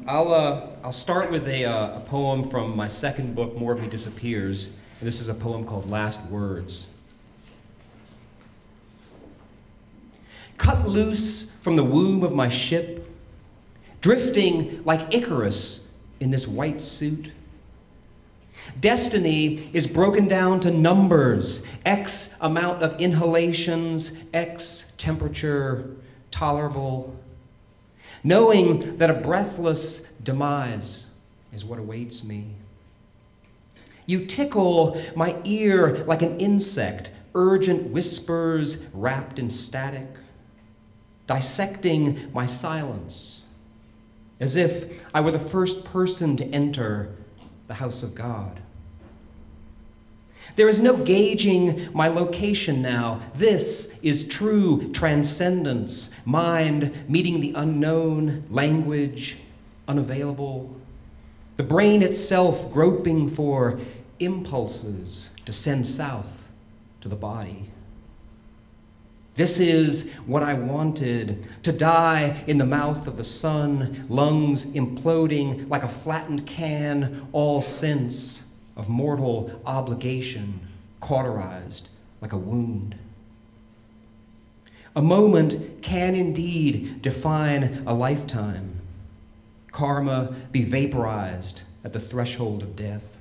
I'll start with a poem from my second book, More of Me Disappears, and this is a poem called Last Words. Cut loose from the womb of my ship, drifting like Icarus in this white suit. Destiny is broken down to numbers, X amount of inhalations, X temperature, tolerable, knowing that a breathless demise is what awaits me. You tickle my ear like an insect, urgent whispers wrapped in static, dissecting my silence, as if I were the first person to enter the house of God. There is no gauging my location now. This is true transcendence, mind meeting the unknown, language unavailable, the brain itself groping for impulses to send south to the body. This is what I wanted, to die in the mouth of the sun, lungs imploding like a flattened can, all sense of mortal obligation cauterized like a wound. A moment can indeed define a lifetime. Karma be vaporized at the threshold of death.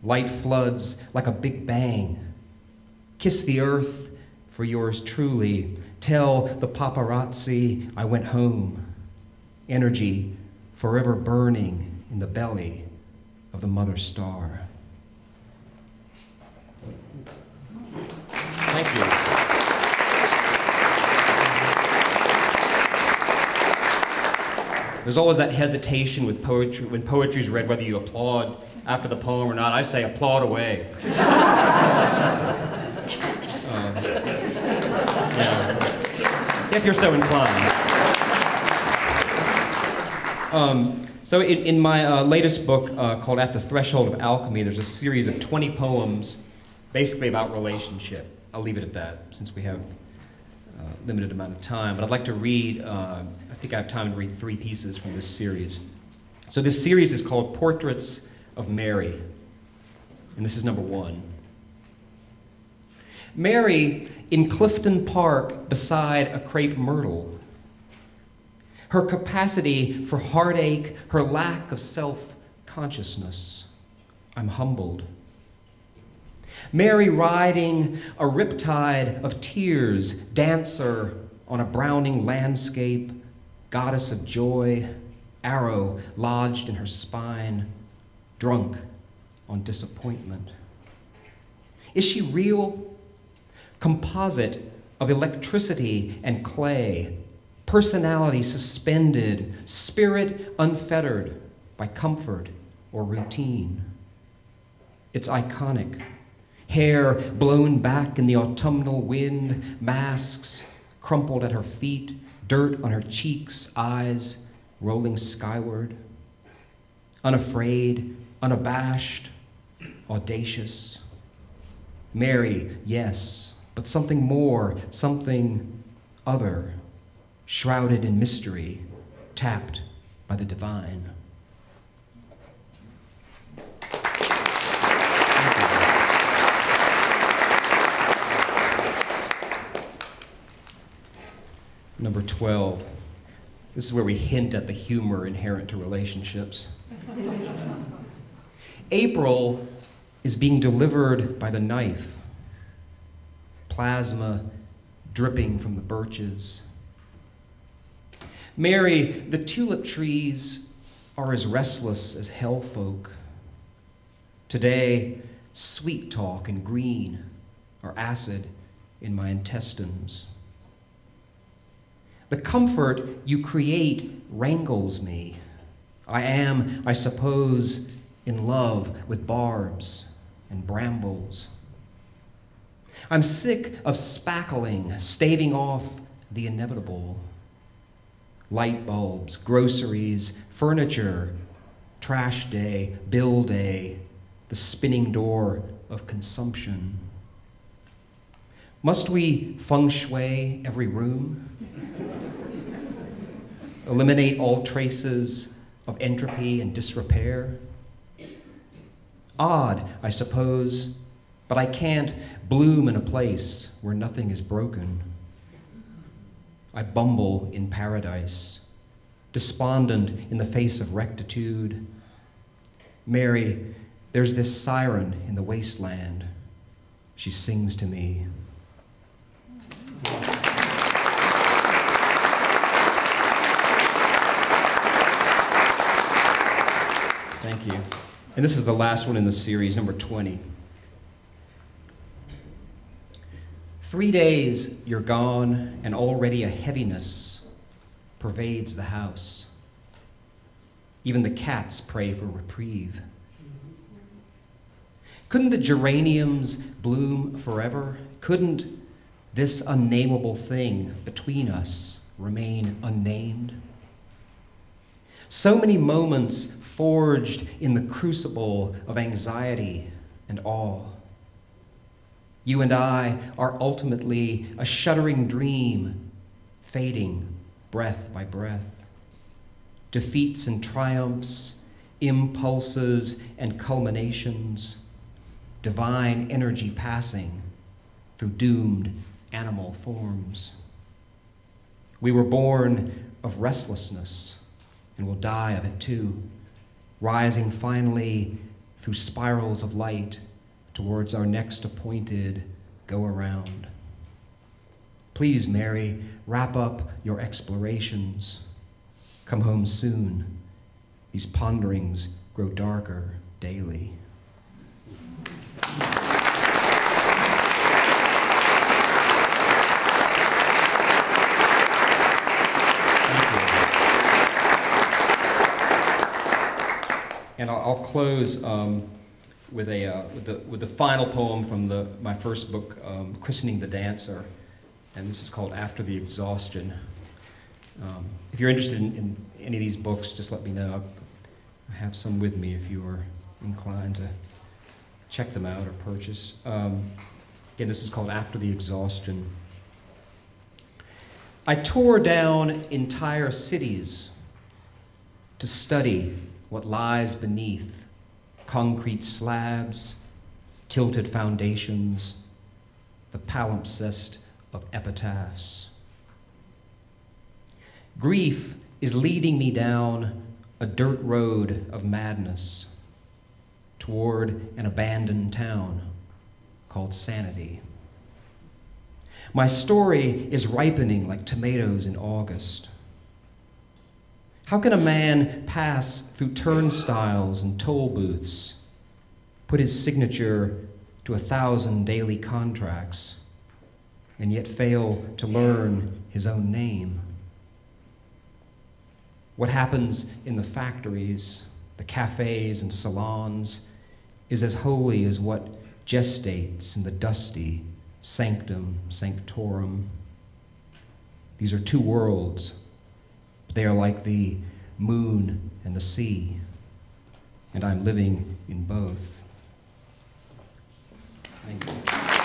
Light floods like a big bang. Kiss the earth for yours truly. Tell the paparazzi I went home. Energy forever burning in the belly of the mother star. Thank you. There's always that hesitation with poetry, when poetry is read, whether you applaud after the poem or not. I say applaud away. If you're so inclined. So in my latest book called At the Threshold of Alchemy, there's a series of 20 poems basically about relationship. I'll leave it at that since we have a limited amount of time. But I'd like to read, I think I have time to read 3 pieces from this series. So this series is called Portraits of Mary. And this is number 1. Mary in Clifton Park beside a crepe myrtle. Her capacity for heartache, her lack of self-consciousness. I'm humbled. Mary riding a riptide of tears, dancer on a Browning landscape, goddess of joy, arrow lodged in her spine, drunk on disappointment. Is she real? Composite of electricity and clay, personality suspended, spirit unfettered by comfort or routine. It's iconic. Hair blown back in the autumnal wind, masks crumpled at her feet, dirt on her cheeks, eyes rolling skyward. Unafraid, unabashed, audacious. Mary, yes, but something more, something other, shrouded in mystery, tapped by the divine. Number 12. This is where we hint at the humor inherent to relationships. April is being delivered by the knife. Plasma dripping from the birches. Mary, the tulip trees are as restless as hell folk. Today, sweet talk and green are acid in my intestines. The comfort you create wrangles me. I am, I suppose, in love with barbs and brambles. I'm sick of spackling, staving off the inevitable. Light bulbs, groceries, furniture, trash day, bill day, the spinning door of consumption. Must we feng shui every room? eliminate all traces of entropy and disrepair? Odd, I suppose, but I can't bloom in a place where nothing is broken. I bumble in paradise, despondent in the face of rectitude. Mary, there's this siren in the wasteland. She sings to me. Thank you. And this is the last one in the series, number 20. 3 days you're gone, and already a heaviness pervades the house. Even the cats pray for reprieve. Couldn't the geraniums bloom forever? Couldn't this unnameable thing between us remain unnamed? So many moments forged in the crucible of anxiety and awe. You and I are ultimately a shuddering dream, fading breath by breath. Defeats and triumphs, impulses and culminations, divine energy passing through doomed animal forms. We were born of restlessness and will die of it too, rising finally through spirals of light towards our next appointed go-around. Please, Mary, wrap up your explorations. Come home soon. These ponderings grow darker daily. And I'll close with the final poem from my first book, Christening the Dancer, and this is called After the Exhaustion. If you're interested in any of these books, just let me know. I have some with me if you are inclined to check them out or purchase. Again, this is called After the Exhaustion. I tore down entire cities to study what lies beneath concrete slabs, tilted foundations, the palimpsest of epitaphs. Grief is leading me down a dirt road of madness toward an abandoned town called sanity. My story is ripening like tomatoes in August. How can a man pass through turnstiles and toll booths, put his signature to 1,000 daily contracts, and yet fail to learn his own name? What happens in the factories, the cafes and salons, is as holy as what gestates in the dusty sanctum sanctorum. These are two worlds. They are like the moon and the sea, and I'm living in both. Thank you.